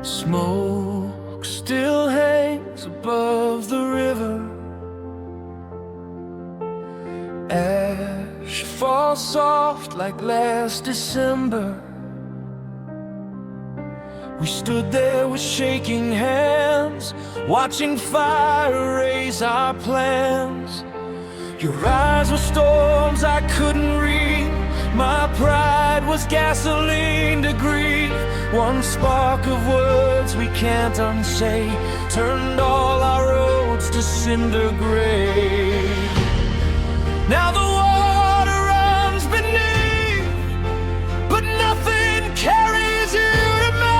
Smoke still hangs above the river. Ash falls soft like last December. We stood there with shaking hands, watching fire erase our plans. Your eyes were storms I couldn't read. My pride was gasoline to grief. One spark of words we can't unsay turned all our roads to cinder gray. Now the water runs beneath, but nothing carries you to me.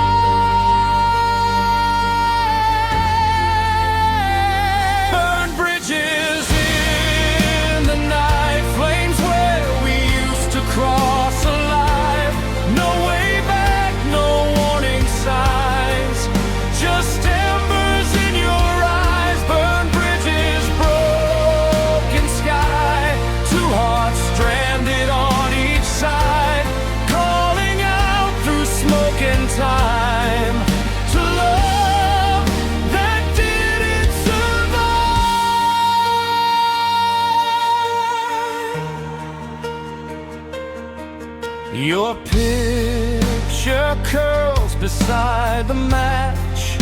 Burn bridges in the night, flames where we used to cross alive. No way back, no warning signs, just embers in your eyes. Burn bridges, broken sky, two hearts stranded on each side, calling out through smoke and time to love that didn't survive. Your picture curls beside the match,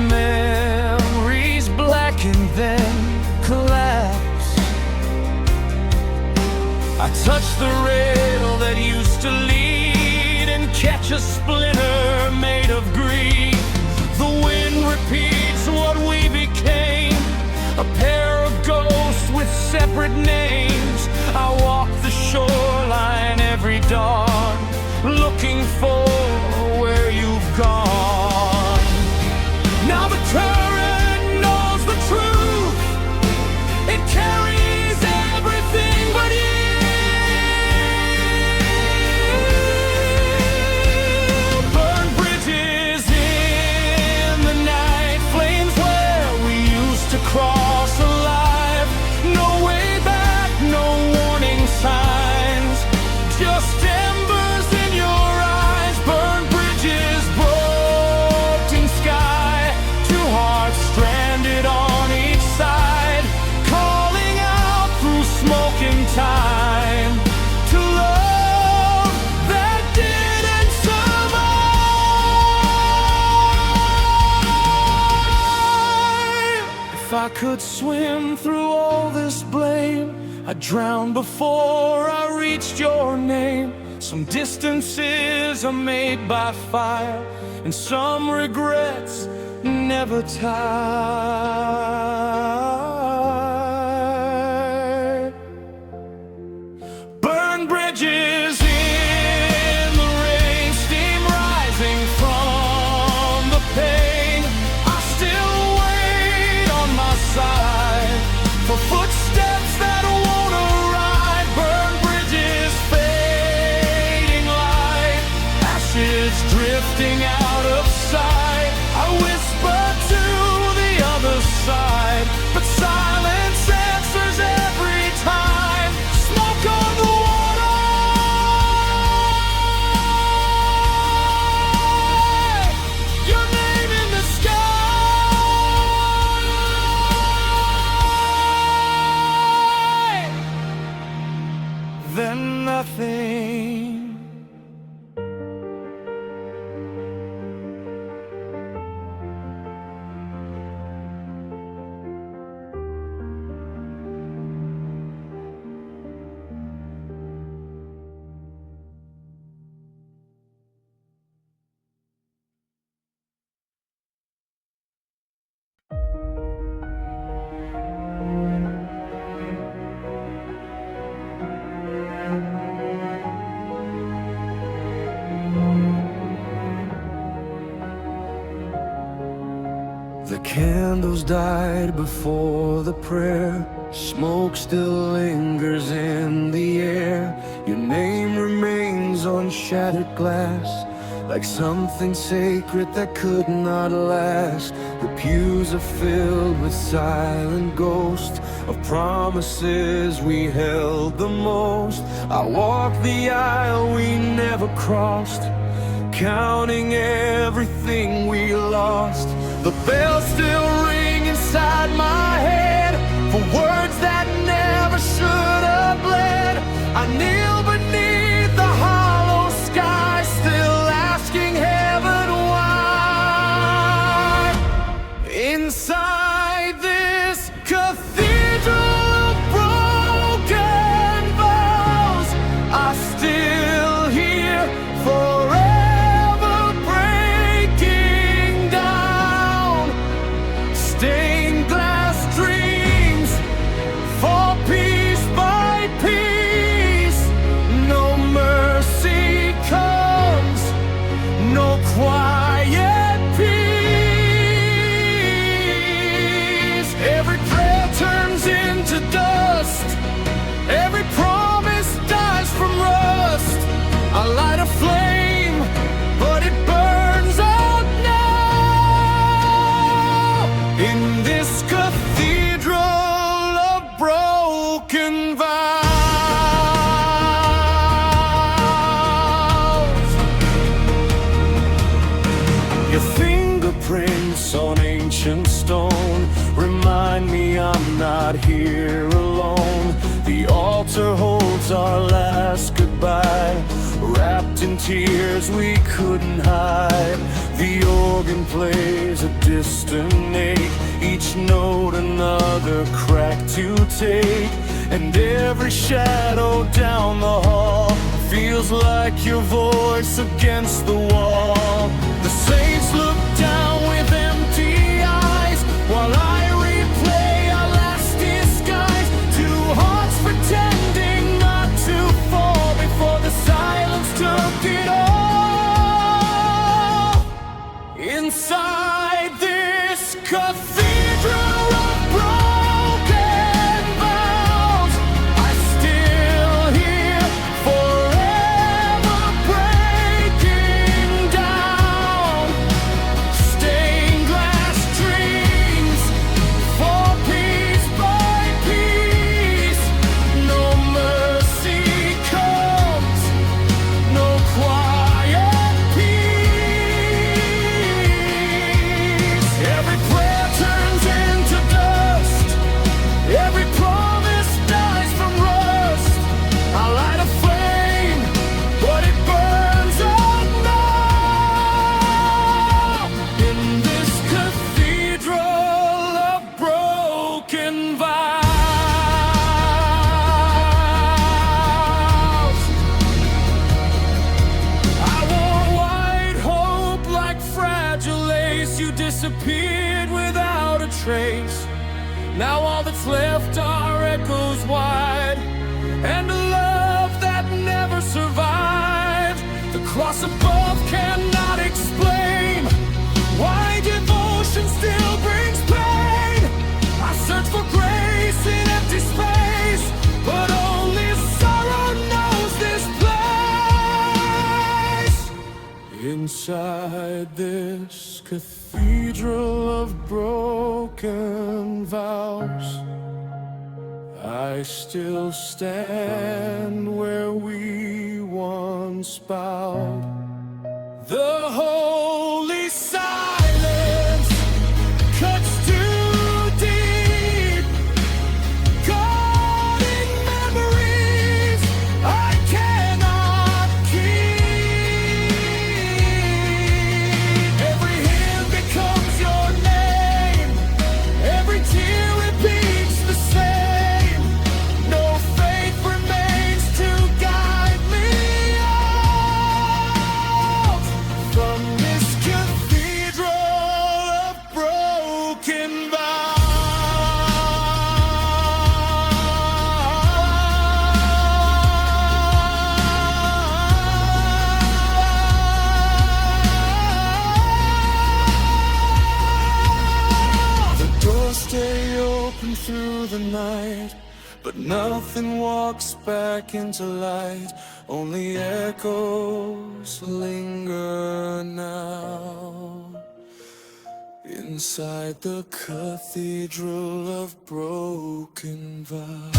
memories blacken then collapse. I touch the rail that used to lead and catch a splinter made of grief. The wind repeats what we became, a pair of ghosts with separate names. I walk the shoreline every dawn, looking for where you've gone. Now the current knows the truth, it carries everything but you. Burn bridges in the night, flames where we used to cross alive. No way back, no warning signs, just embers in your eyes. Burn bridges, broken sky, two hearts stranded on each side, calling out through smoke and time to love that didn't survive. If I could swim through all this blame, I'd drown before I reached your name. Some distances are made by fire, and some regrets never die. Burn bridges in the rain, steam rising from the pain. I still wait on my side for footsteps that won't arrive. Burn bridges, fading light, ashes drifting out of sight. I whisper to the other side, but silence answers every time. Smoke on the water, your name in the sky, then nothing. The candles died before the prayer. Smoke still lingers in the air. Your name remains on shattered glass, like something sacred that could not last. The pews are filled with silent ghosts of promises we held the most. I walked the aisle we never crossed, counting everything we lost. The bells still ring inside my head for words that never should have bled. I kneel beneath the hollow sky, still asking heaven why. Inside this cathedral of broken vows, I still hear forever breaking down. Stained glass dreams fall piece by piece. No mercy comes, no quiet peace. Every prayer turns into dust, every promise dies from rust. I light a flame, but it burns out now. In this cathedral of broken vows, your fingerprints on ancient stone remind me I'm not here alone. The altar holds our last goodbye, wrapped in tears we couldn't hide. The organ plays a distant ache, each note another crack to take. And every shadow down the hall feels like your voice against the wall. The saints look down with empty eyes while I replay our last disguise. Two hearts pretending not to fall before the silence took it all. Inside this cathedral of broken vows, I still hear forever breaking down. Stained glass dreams fall piece by piece. No mercy comes, no quiet peace. Every prayer turns into dust, every promise dies from rust. I light a flame, but it burns out now. In this cathedral of broken vows, I wore white hope like fragile lace. You disappeared without a trace. Now all that's left are echoes wide, and a love that never survived. The cross above cannot explain why devotion still brings pain. I search for grace in empty space, but only sorrow knows this place. Inside this cathedral of broken vows, I still stand where we once bowed. The holy silence cuts too deep, guarding memories I cannot keep. Every hymn becomes your name, every tear repeats the same. No faith remains to guide me out from this cathedral of broken vows. The doors stay open through the night, but nothing walks back into light. Only echoes linger now. Inside the cathedral of broken vows.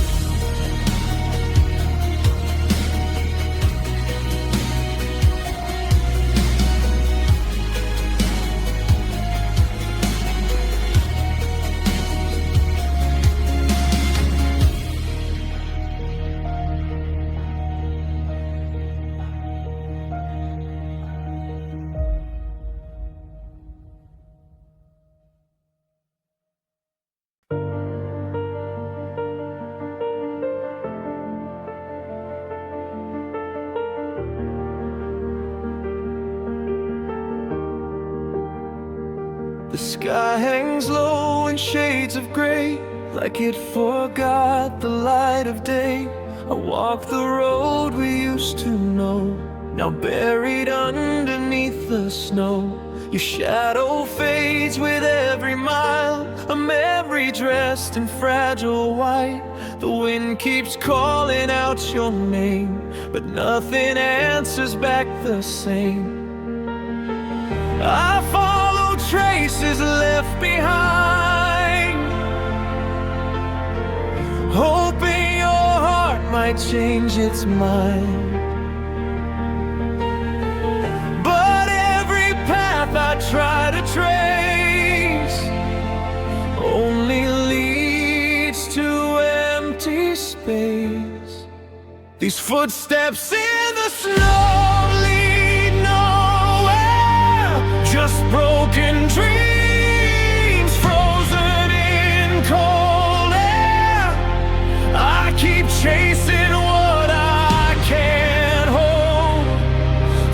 The sky hangs low in shades of gray, like it forgot the light of day. I walk the road we used to know, now buried underneath the snow. Your shadow fades with every mile, a memory dressed in fragile white. The wind keeps calling out your name, but nothing answers back the same. I follow traces left behind, hoping your heart might change its mind. But every path I try to trace only leads to empty space. These footsteps in the snow lead nowhere, just broken dreams frozen in cold air. I keep chasing what I can't hold,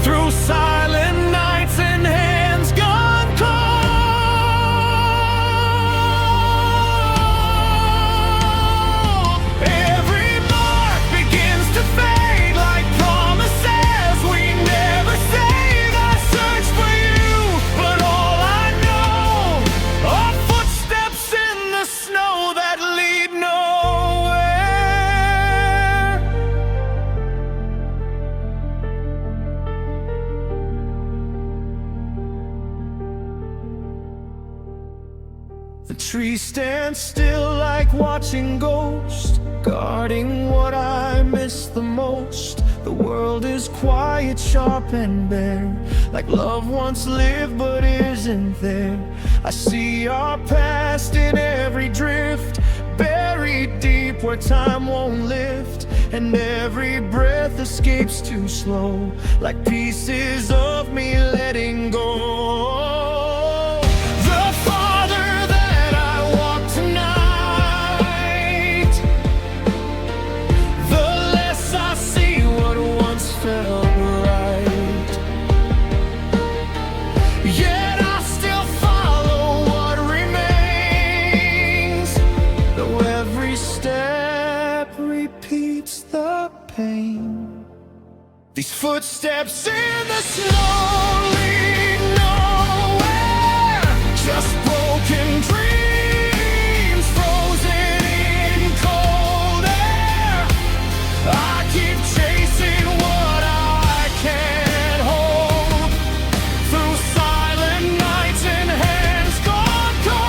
through silent nights and hands gone cold. Every mark begins to fade like promises we never saved. I search for you, but all I know are footsteps in the snow that lead nowhere. The trees stand still like watching ghosts, guarding what I miss the most. The world is quiet, sharp and bare, like love once lived but isn't there. I see our past in every drift, buried deep where time won't lift. And every breath escapes too slow, like pieces of me letting go. The farther that I walk tonight, the less I see what once felt right. Yet I still follow what remains, though every step repeats the pain. These footsteps in the snow lead nowhere, just broken dreams frozen in cold air. I keep chasing what I can't hold, through silent nights and hands gone cold.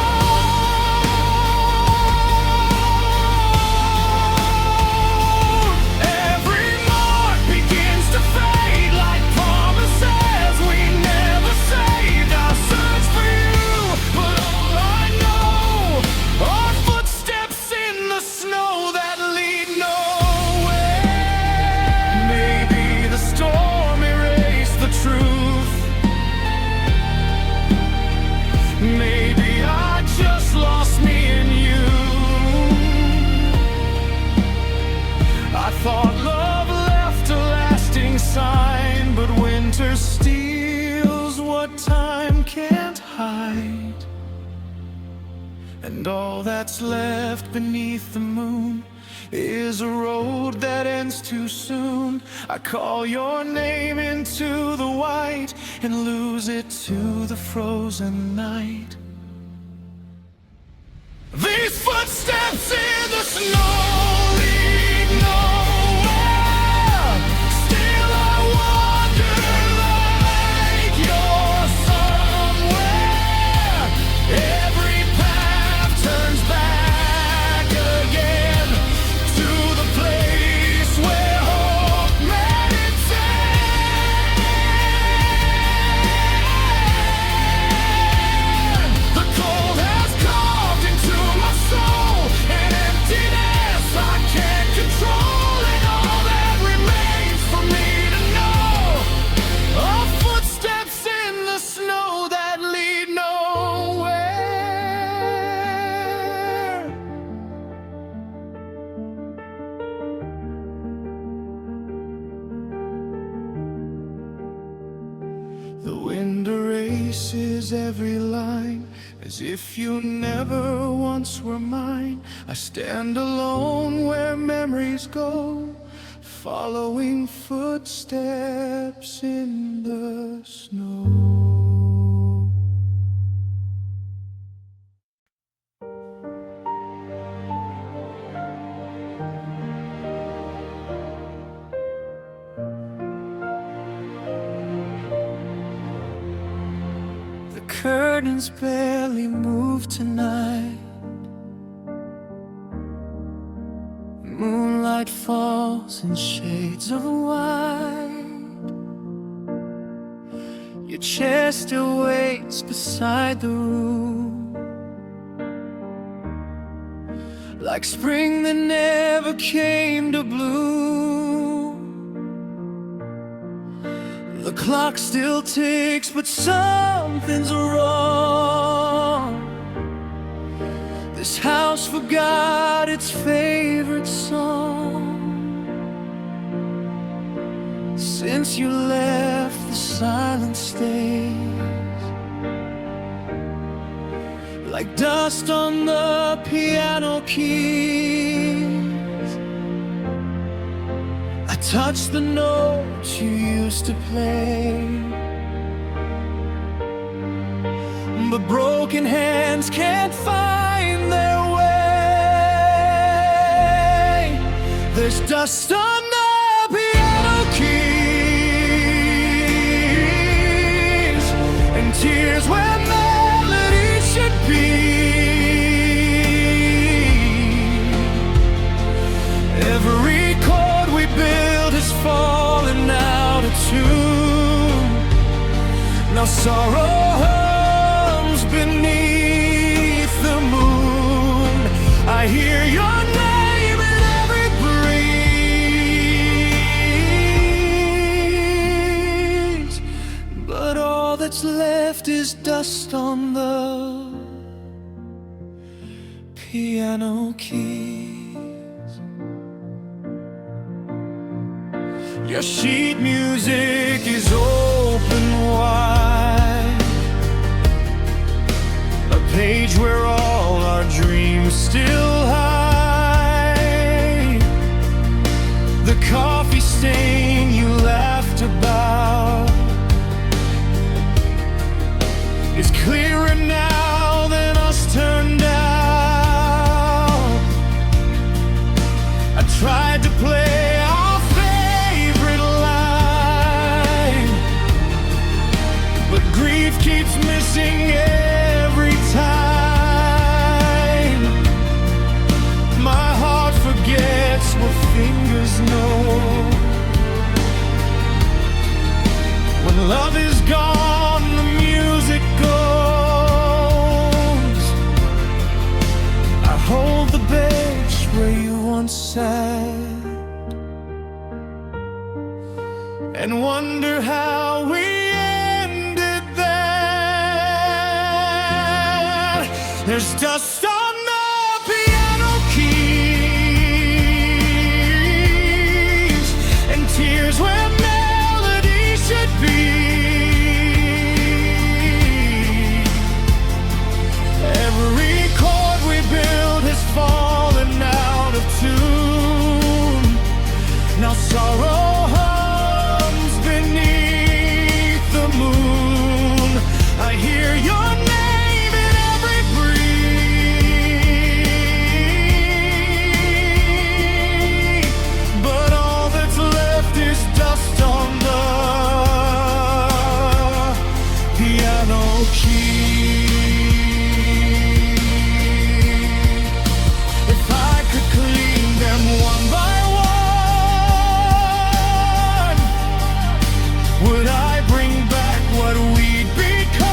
Every mark begins to fade like promises we never saved. I search for you, but all I know are footsteps in the snow that lead nowhere. Maybe the storm erased the truth, maybe I just lost me in you. I thought love left a lasting sign, but winter steals what time can't hide. And all that's left beneath the moon is a road that ends too soon. I call your name into the white and lose it to the frozen night. These footsteps in the snow lead nowhere. Still I wander like you're somewhere. Every path turns back again to the place where hope met its end. The cold has carved into my soul, an emptiness I can't The wind erases every line, as if you never once were mine. I stand alone where memories go, following footsteps in the snow. The curtains barely move tonight. Moonlight falls in shades of white. Your chair still waits beside the room, like spring that never came to bloom. The clock still ticks, but something's wrong. This house forgot its favorite song. Since you left, the silence stays like dust on the piano keys. I touch the notes you used to play, but broken hands can't find their way. There's dust on the piano keys, and tears where melodies should be. Every chord we build has fallen out of tune. Now sorrow hums beneath the moon. I hear your name in every breeze, but all that's left is dust on the piano keys. Your sheet music is open wide, a page where all our dreams still hide. The coffee stain you laughed about is clearer now than us turned out. I tried to play our favorite line, but grief keeps missing every time. My heart forgets what fingers know. When love is gone, the music goes. I hold the bench where you once sat and wonder how we ended that. There's dust on the piano keys, and tears where melody should be. Every chord we build has fallen out of tune. Now sorrow hums beneath the moon. I hear your name in every breeze, but all that's left is dust on the piano key. If I could clean them one by one, would I bring back what we'd become?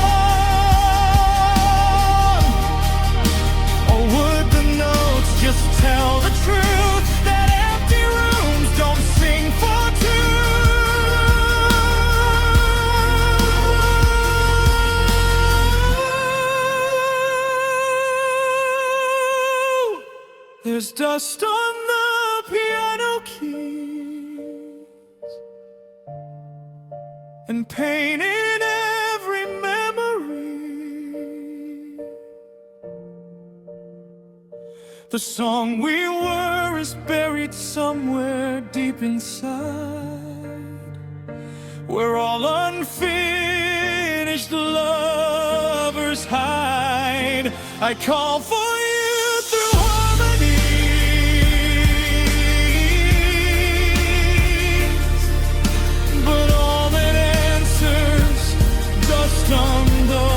Or would the notes just tell the truth, that empty rooms don't sing for two? There's dust on the piano keys and pain in The song we were is buried somewhere deep inside, where all unfinished lovers hide. I call for you through harmonies, but all that answers dust undone.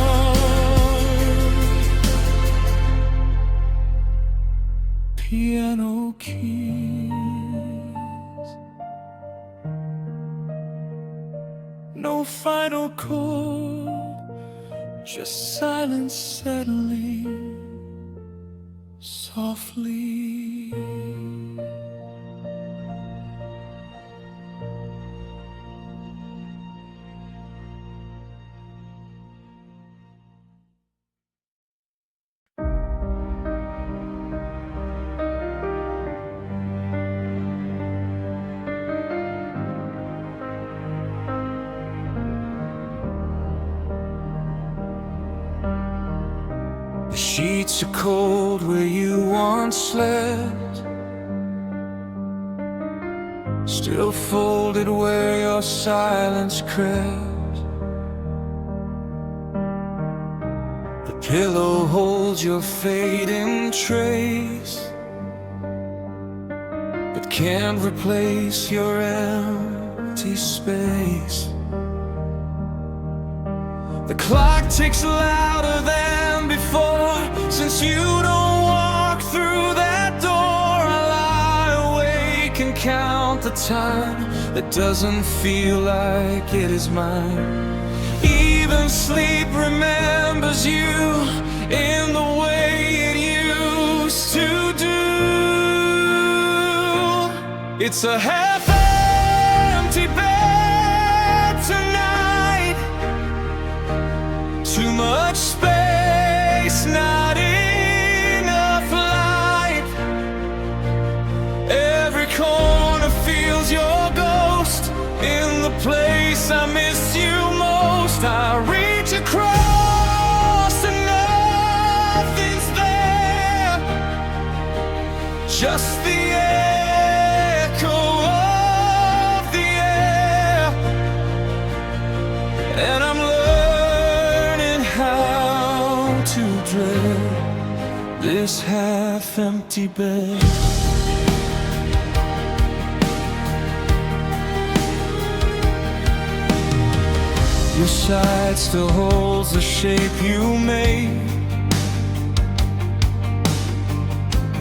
Piano keys, no final chord, just silence settling softly. The sheets are cold where you once slept, still folded where your silence crept. The pillow holds your fading trace, but can't replace your empty space. The clock ticks louder than before, since you don't walk through that door. I lie awake and count the time that doesn't feel like it is mine. Even sleep remembers you in the way it used to do. It's a half-empty bed tonight, too much space, not enough light. Every corner feels your ghost in the place I miss you most. I reach across and nothing's there, just the echo of the air. And I'm to dread this half-empty bed. Your side still holds the shape you made,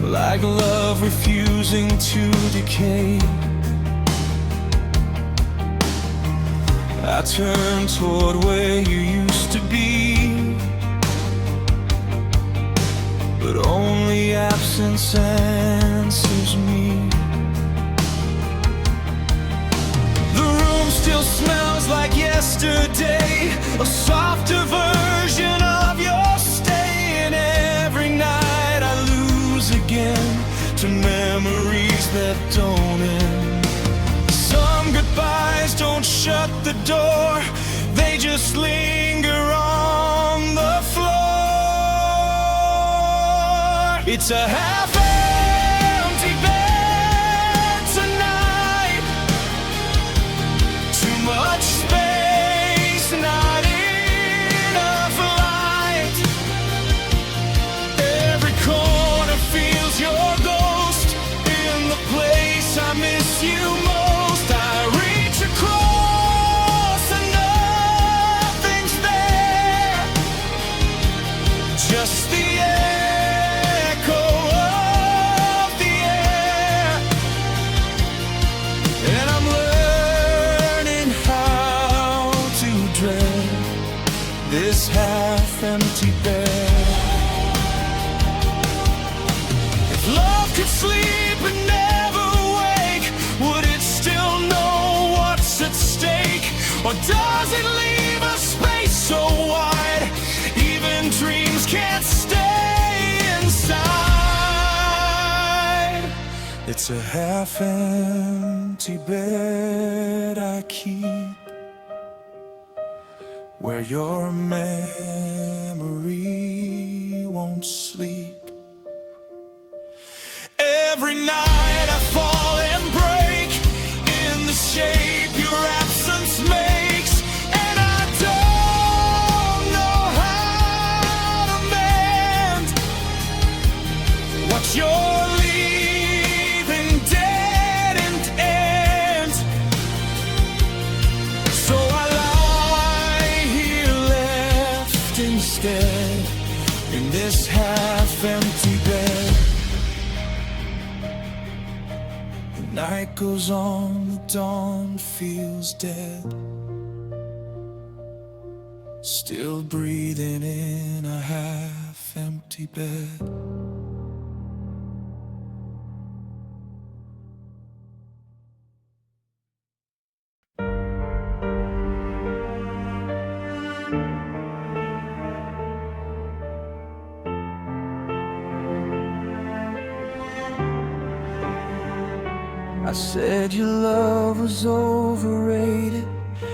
like love refusing to decay. I turn toward where you used to be, but only absence answers me. The room still smells like yesterday, a softer version of your stay. And every night I lose again to memories that don't end. Some goodbyes don't shut the door, they just linger on the floor. It's a half-empty bed tonight, too much space, not enough light. Every corner feels your ghost in the place I miss you most. I reach across and nothing's there, just the echo of the air. And I'm learning how to dread this half-empty bed. If love could sleep and never wake, would it still know what's at stake? Or does it leave a space so wide even dreams can't stay inside? It's a half-empty bed I keep, where your memory won't sleep. goes on, the dawn feels dead. Still breathing in a half-empty bed. I said your love was overrated,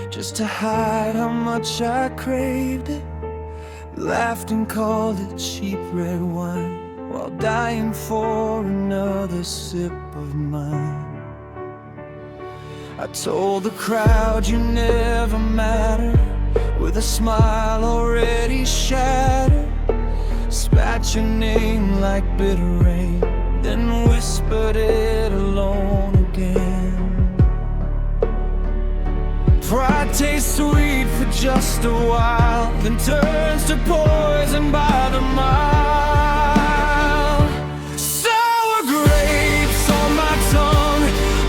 just to hide how much I craved it. Laughed and called it cheap red wine, while dying for another sip of mine. I told the crowd you never mattered, with a smile already shattered. Spat your name like bitter rain, then whispered it alone again. Pride tastes sweet for just a while, then turns to poison by the mile. Sour grapes on my tongue,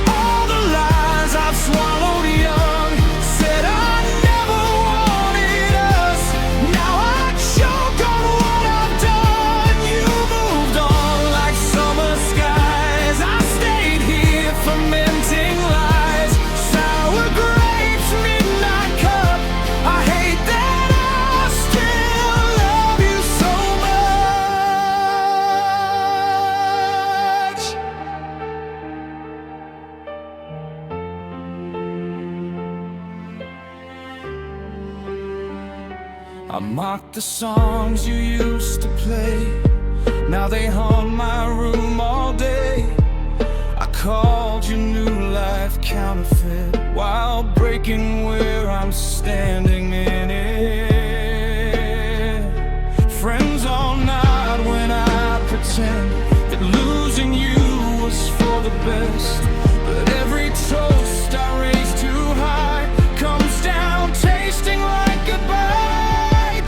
all the lies I've swallowed young. Said I never wanted us, now I choke on what I've done. You moved on like summer skies, I stayed here fermenting lies. Sour grapes, midnight cup, I hate that I still love you so much. I mocked the songs you used to play, now they haunt my room all day. I called your new life counterfeit, while breaking where I'm standing in it. Friends all nod when I pretend that losing you was for the best, but every toast I raise too high comes down tasting like goodbye.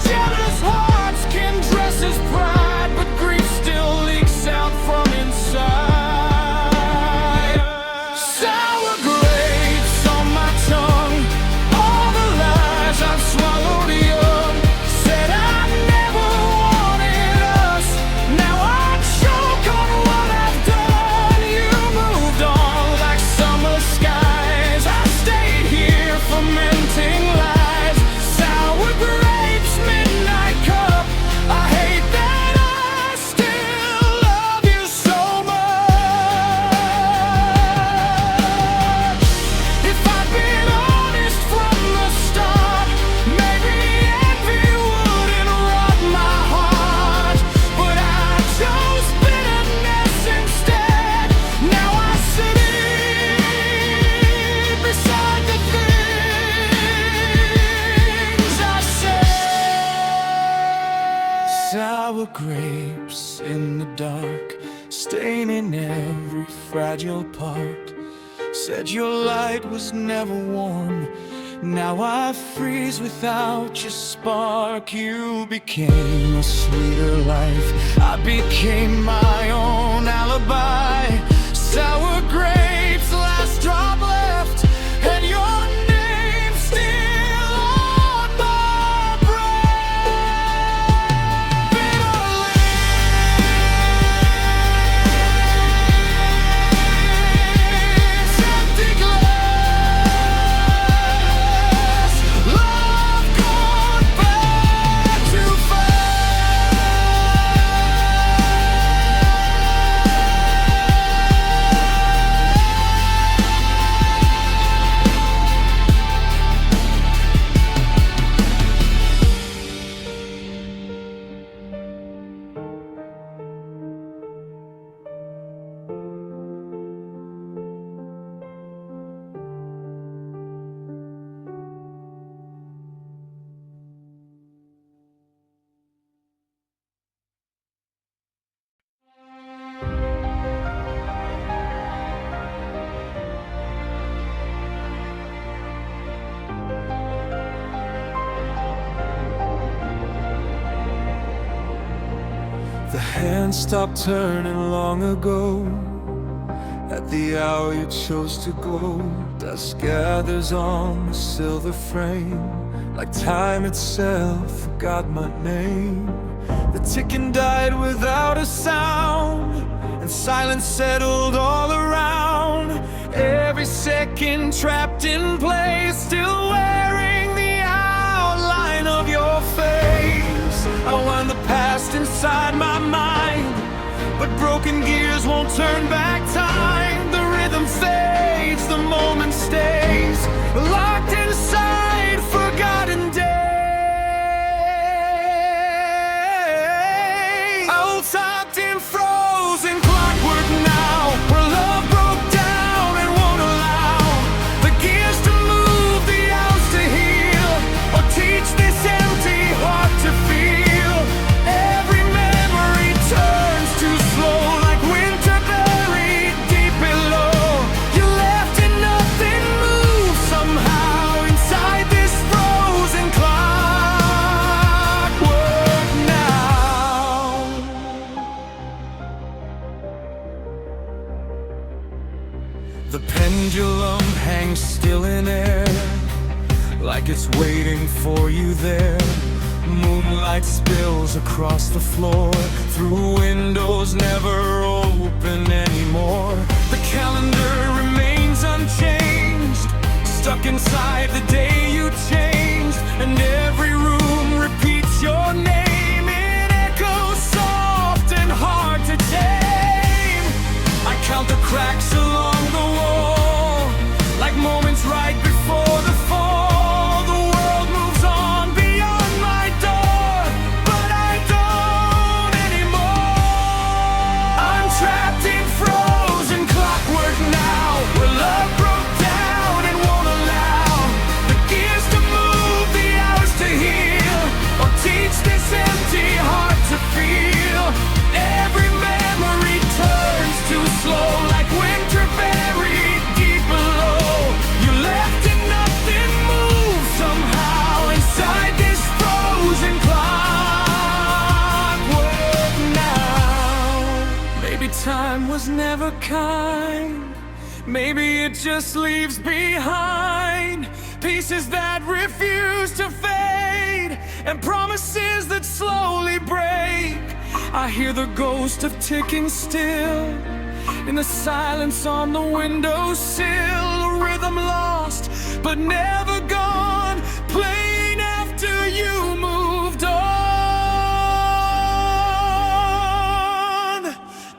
Jealous hearts can dress as pride, but grief still leaks out from inside. Sour grapes on my tongue, all the lies I've swallowed young. Said I never wanted us, now I choke on what I've done. You moved on like summer skies, I stayed here fermenting lies. Sour grapes, midnight cup, I hate that I still love you so much. If I'd been honest from the start, maybe envy wouldn't rot my heart. But I chose bitterness instead, now I sit beside the things I said. Sour grapes in the dark, staining every fragile part. Said your light was never warm, now I freeze without your spark. You became a sweeter life, I became my own alibi. Sour grapes, last drop left, and your name still on my breath. Bitter lips, empty glass, love gone back too The hands stopped turning long ago. At the hour you chose to go. Dust gathers on the silver frame, like time itself forgot my name. The ticking died without a sound, and silence settled all around. Every second trapped in place, still wearing the outline of your face. I wind the past inside my mind, but broken gears won't turn back time. The rhythm fades, the moment stays, locked inside forgotten days. All tapped in frozen clockwork now, where love broke down and won't allow the gears to move, the hours to heal, or teach this empty heart to feel. Every memory turns too slow, like winter buried deep below. You left and nothing moved somehow inside this frozen clockwork now. The pendulum hangs still in air, like it's waiting for you there. Moonlight spills across the floor, through windows never open anymore. The calendar remains unchanged, stuck inside the day you changed. And every room repeats your name, it echoes soft and hard to tame. I count the cracks along the wall, like moments right before the fall. The world moves on beyond my door, but I don't anymore. I'm trapped in frozen clockwork now, where love broke down and won't allow the gears to move, the hours to heal, or teach this empty heart to feel. Every memory turns too slow, like winter buried deep below. You left and nothing moved somehow inside this frozen clockwork now. Maybe time was never kind, maybe it just leaves behind pieces that refuse to fade, and promises that slowly break. I hear the ghost of ticking still, in the silence on the windowsill. A rhythm lost, but never gone, playing after you moved on.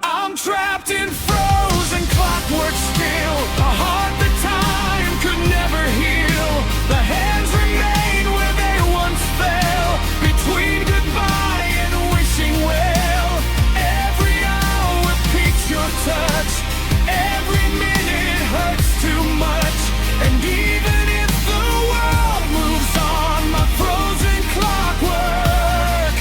I'm trapped in frozen clockwork still, a heart that time could never heal. The hands remain where they once fell, between goodbye and wishing well. Every hour repeats your touch, every minute hurts too much. And even if the world moves on, my frozen clockwork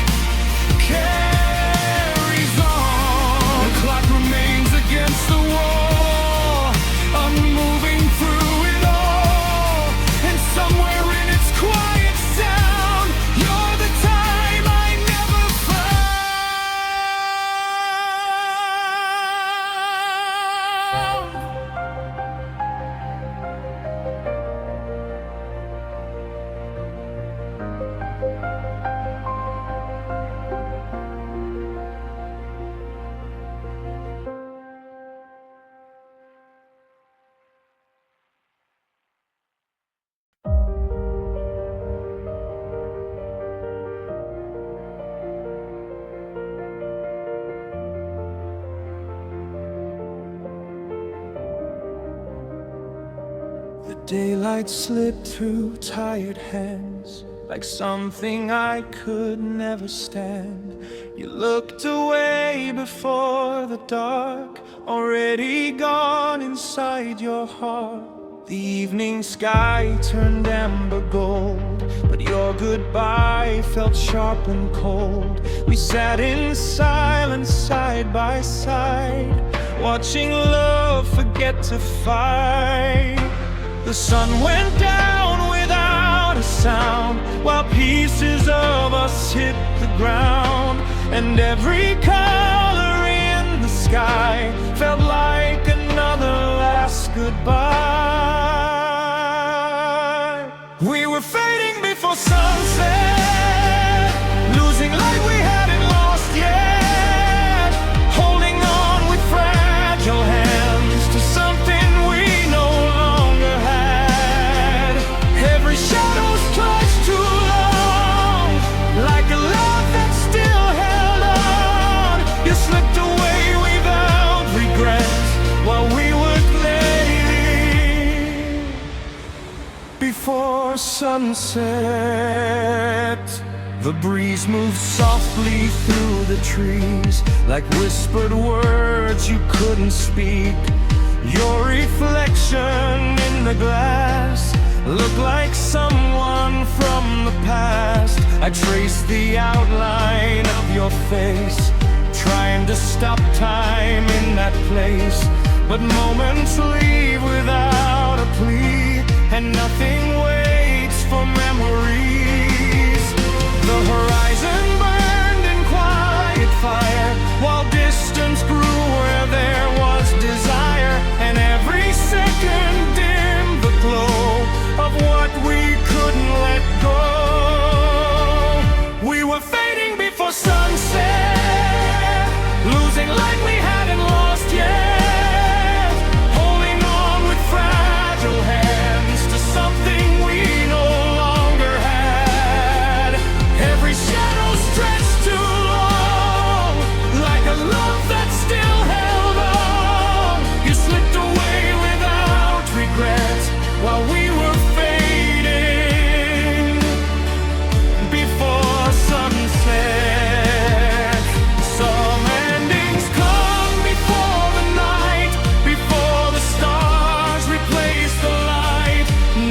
carries on. The clock remains against the wall, unmoving through it all. And somewhere in its quiet sound, you're the time I never found. The daylight slipped through tired hands, like something I could never stand. You looked away before the dark, already gone inside your heart. The evening sky turned amber gold, but your goodbye felt sharp and cold. We sat in silence side by side, watching love forget to fight. The sun went down without a sound, while pieces of us hit the ground. And every color in the sky felt like another goodbye. We were fading before sunset, losing light we hadn't lost yet, holding on with fragile hands to something we no longer had. Every shadow's clutched too long, like a love that still held on. You slipped away without regret while we were playing before sunset. The breeze moved softly through the trees, like whispered words you couldn't speak. Your reflection in the glass looked like someone from the past. I traced the outline of your face, trying to stop time in that place. But moments leave without a plea, and nothing waits for memories. The horizon burned in quiet fire, while distance grew where there was desire, and every second dimmed the glow of what we couldn't let go. We were fading before sunset, losing light we hadn't lost yet, holding on with fragile hands to something we no longer had. Every shadow stretched too long, like a love that still held on. You slipped away without regret while we were fading before sunset. Some endings come before the night, before the stars replace the light.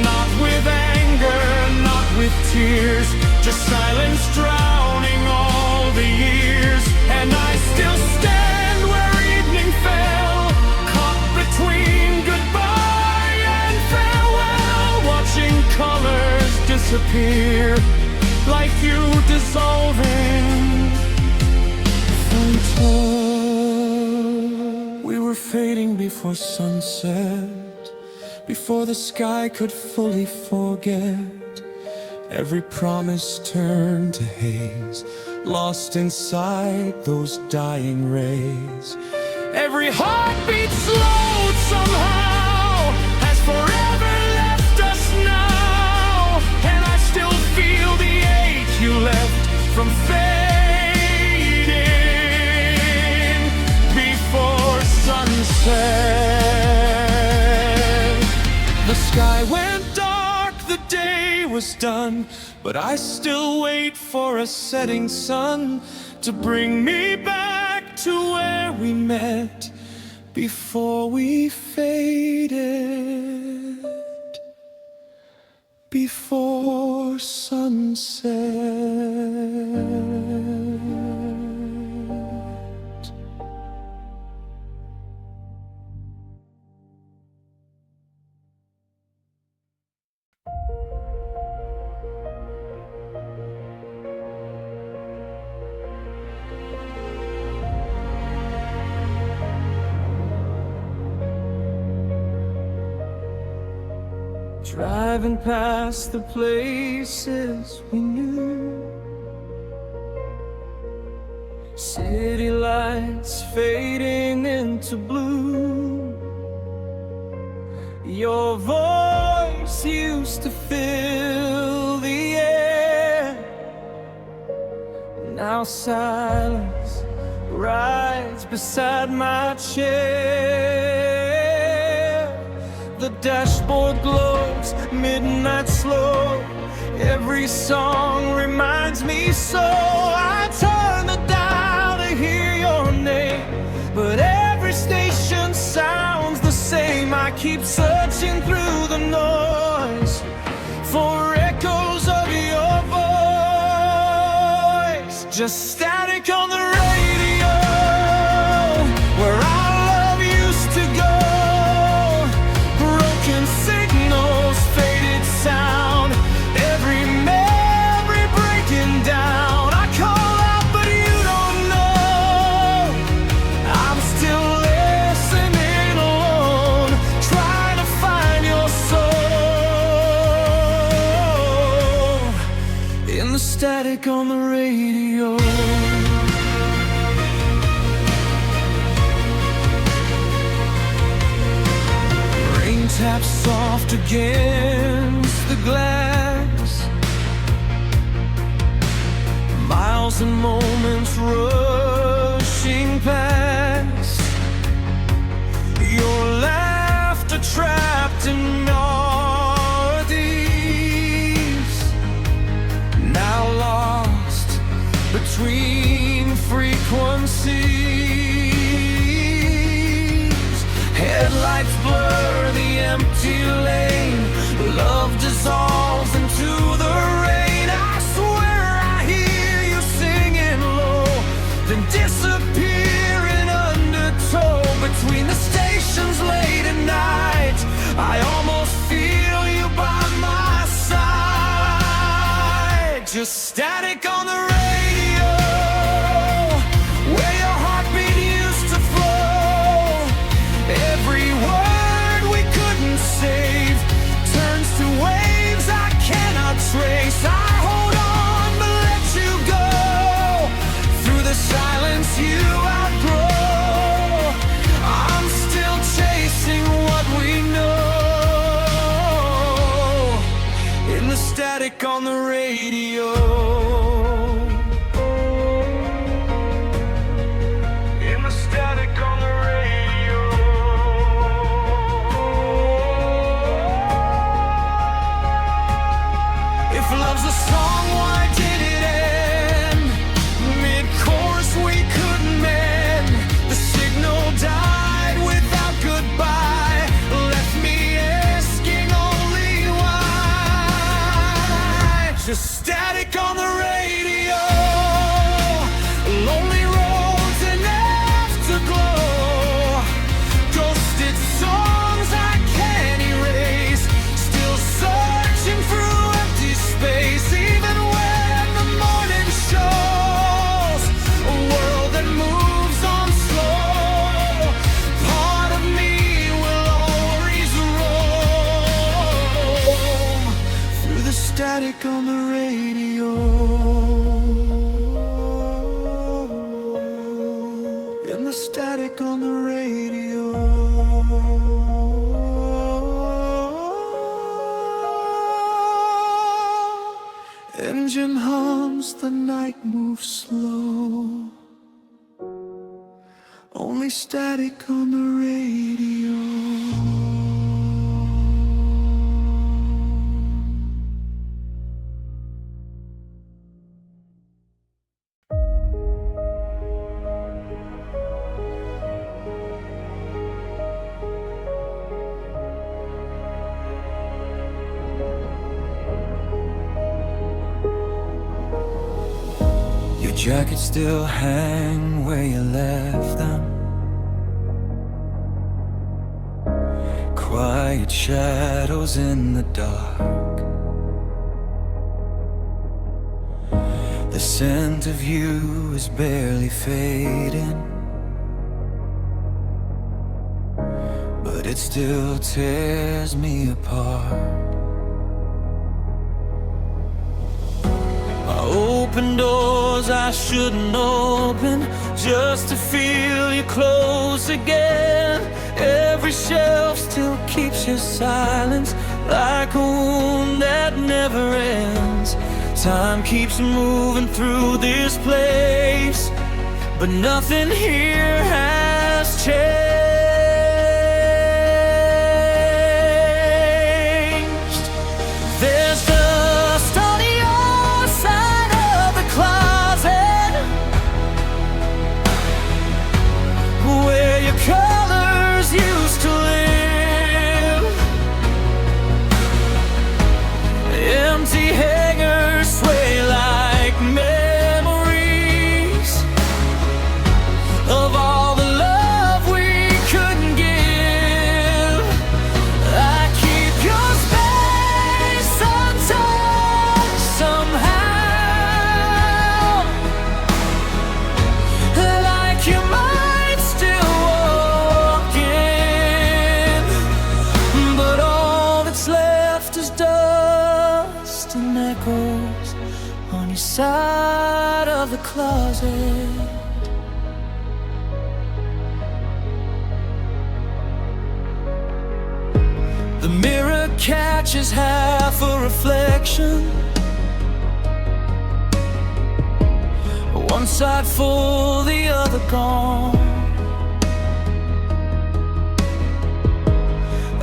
Not with anger, not with tears, just silence drowning all the years. And I still stand where evening fell, caught between goodbye and farewell, watching colors disappear, like you dissolving from time. We were fading before sunset, before the sky could fully forget. Every promise turned to haze, lost inside those dying rays. Every heartbeat slowed somehow, has forever left us now. And I still feel the ache you left from fading before sunset. The sky went dark, the day was done, but I still wait for a setting sun to bring me back to where we met before we faded, before sunset. Driving past the places we knew, city lights fading into blue. Your voice used to fill the air, now silence rides beside my chair. The dashboard glows, midnight slow, every song reminds me so. I turn the dial to hear your name, but every station sounds the same. I keep searching through the noise for echoes of your voice, just static on the radio where our love used to go. Broken signals, faded sound, every memory breaking down. I call out but you don't know, I'm still listening alone, trying static on the radio. Rain taps soft against the glass, miles and moments rushing past. Your laughter trapped in melodies, now lost between frequencies. Headlights blur the empty lane, love dissolves into the rain. I swear I hear you singing low, then disappear in undertow. Between the stations late at night, I almost feel you by my side. Just static on the radio, where your heartbeat used to flow. Every word we couldn't save turns to waves I cannot trace. I hold on but let you go, through the silence you outgrow. I'm still chasing what we know, in the static on the radio. In the static on the radio. If love's a song, why did it end? Mid-chorus we couldn't mend. The signal died without goodbye, left me asking only why. Just static on the radio, lonely roads and afterglow, ghosted songs I can't erase, still searching through empty space. Even when the morning shows a world that moves on slow, part of me will always roam through the static on the radio. In the static on the radio. Engine hums, the night moves slow, only static on the radio. Your jackets still hang where you left them, quiet shadows in the dark. The scent of you is barely fading, but it still tears me apart. I open doors I shouldn't open, just to feel you close again. Every shelf still keeps your silence, like a wound that never ends. Time keeps moving through this place, but nothing here has changed. There's dust on your side of the closet, where your colors used to live. Empty hangers sway like memories of all the love we echoes on your side of the closet. The mirror catches half a reflection, one side full, the other gone.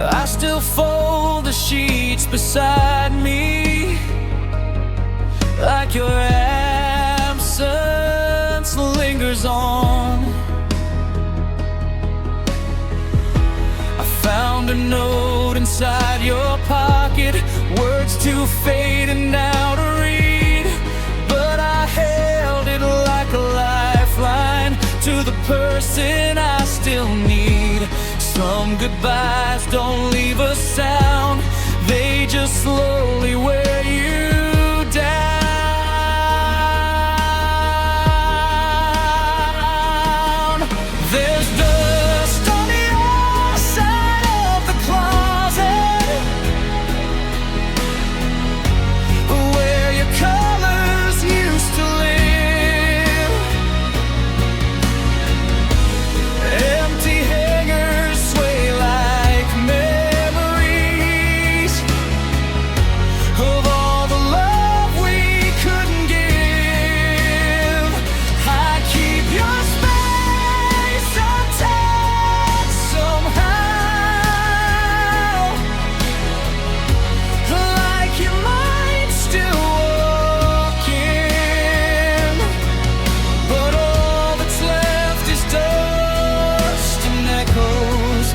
I still fold the sheets beside me, like your absence lingers on. I found a note inside your pocket, words too faded now to read, but I held it like a lifeline to the person I still need. Some goodbyes don't leave a sound, they just slowly wear you down. There's dust on the outside of the closet, where your colors used to live. Empty hangers sway like memories of all the love we couldn't give. I keep your space untouched somehow, like you might still walk in, but all that's left is dust and echoes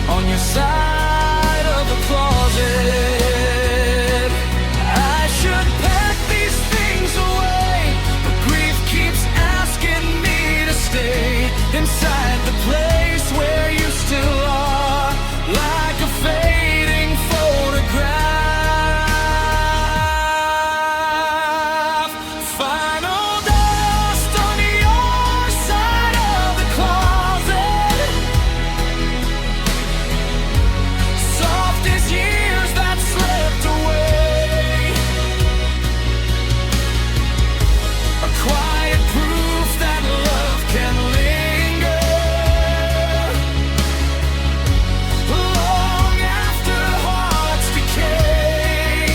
on your side of the closet. I should pack these things away, but grief keeps asking me to stay inside the place where you still are, like a fading photograph. Final dust on your side of the closet, soft as years that slipped away, a quiet proof that love can linger long after hearts decay.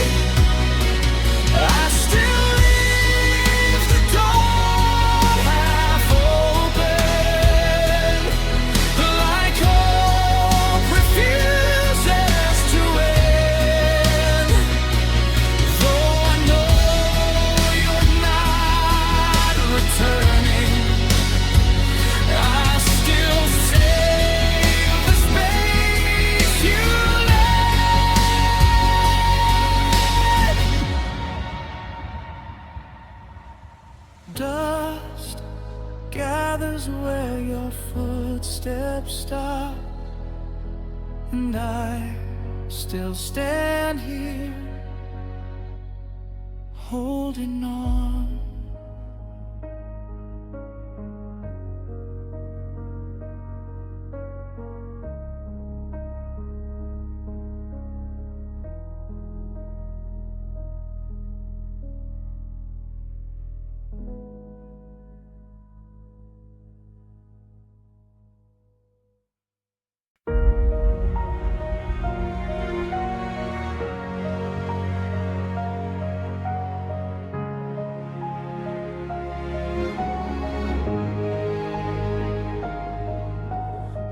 I still leave the door half open, like hope refuses to end. Though I know you're not returning, I still save the space you left. Dust gathers where your footsteps stop, and I still stand here holding on.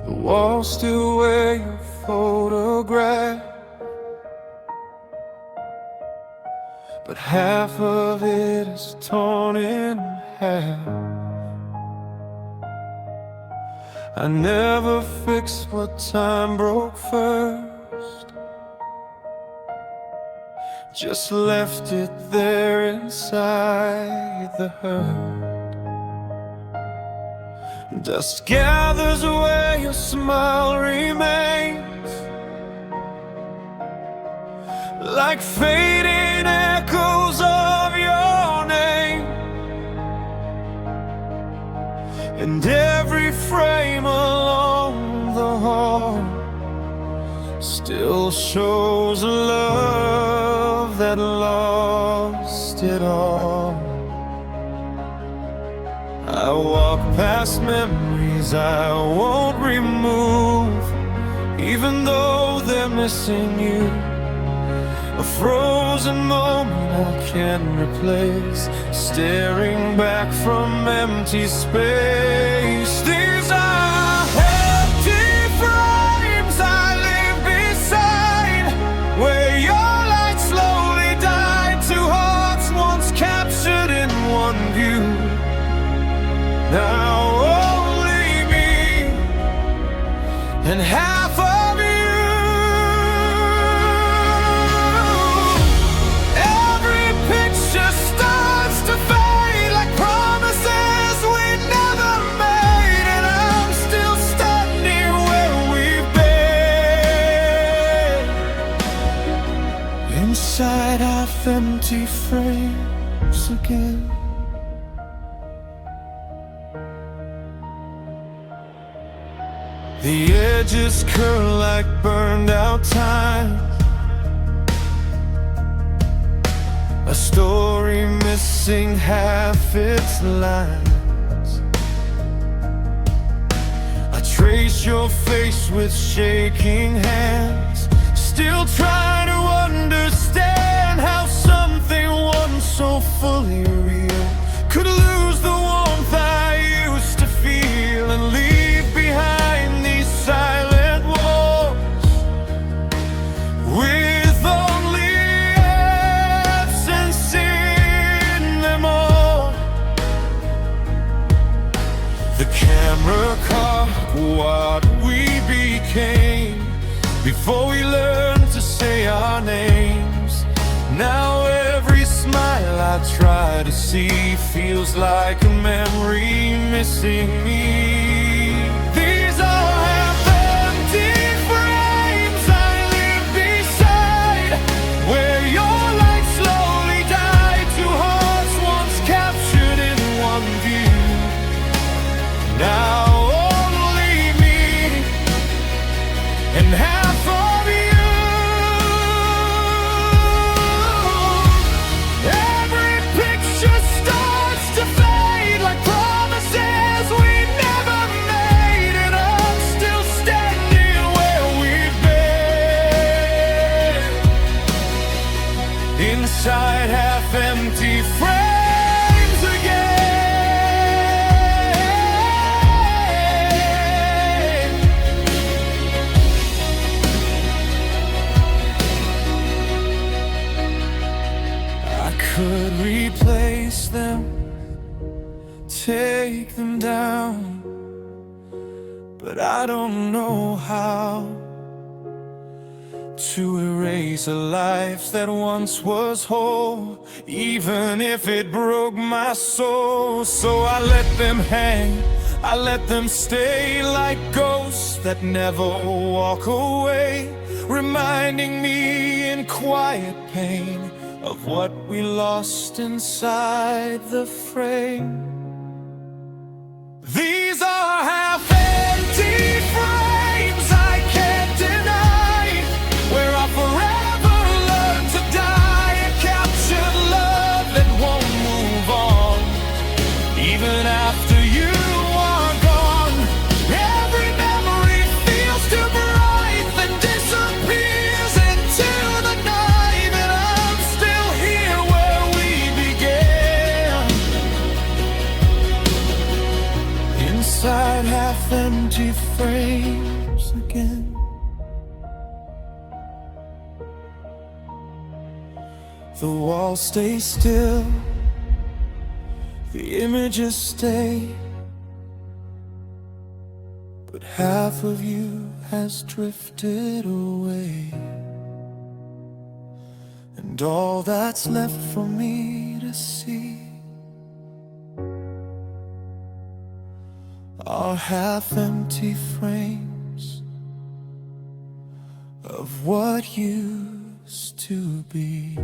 The walls still wear your photograph, but half of it is torn in half. I never fixed what time broke first, just left it there inside the hurt. Dust gathers where your smile remains, like fading echoes of your name. And every frame along the hall still shows a love that lost lost it all. I walk past memories I won't remove, even though they're missing you. A frozen moment I can't replace, staring back from empty space. These are empty frames I live beside, where your light slowly died. Two hearts once captured in one view, now only me and half of you. Every picture starts to fade like promises we never made, and I'm still standing where we've been, inside half-empty frames again. The edges curl like burned out time, a story missing half its lines. I trace your face with shaking hands, still trying to understand how something once so fully real could lose the warmth I used to feel and leave behind these silent walls with only absence in them all. The camera caught what we became before we learned to say our names. Now every smile I try to see feels like a memory missing me. These are half-empty frames I live beside, where your light slowly died. Two hearts once captured in one view, now only me and half of you. Every picture starts to fade like promises we never made, and I'm still standing where we've been, inside half-empty frames again. I could replace them, take them down, but I don't know how to erase a life that once was whole, even if it broke my soul. So I let them hang, I let them stay like ghosts that never walk away, reminding me in quiet pain of what we lost inside the frame. These are half-empty frames I can't deny, where I forever learned to die. A captured love that won't move on, even after you are gone. Every memory feels too bright, then disappears into the night, and I'm still here where we began, inside half-empty frames again. The walls stay still, the images stay, but half of you has drifted away, and all that's left for me to see are half-empty frames of what used to be.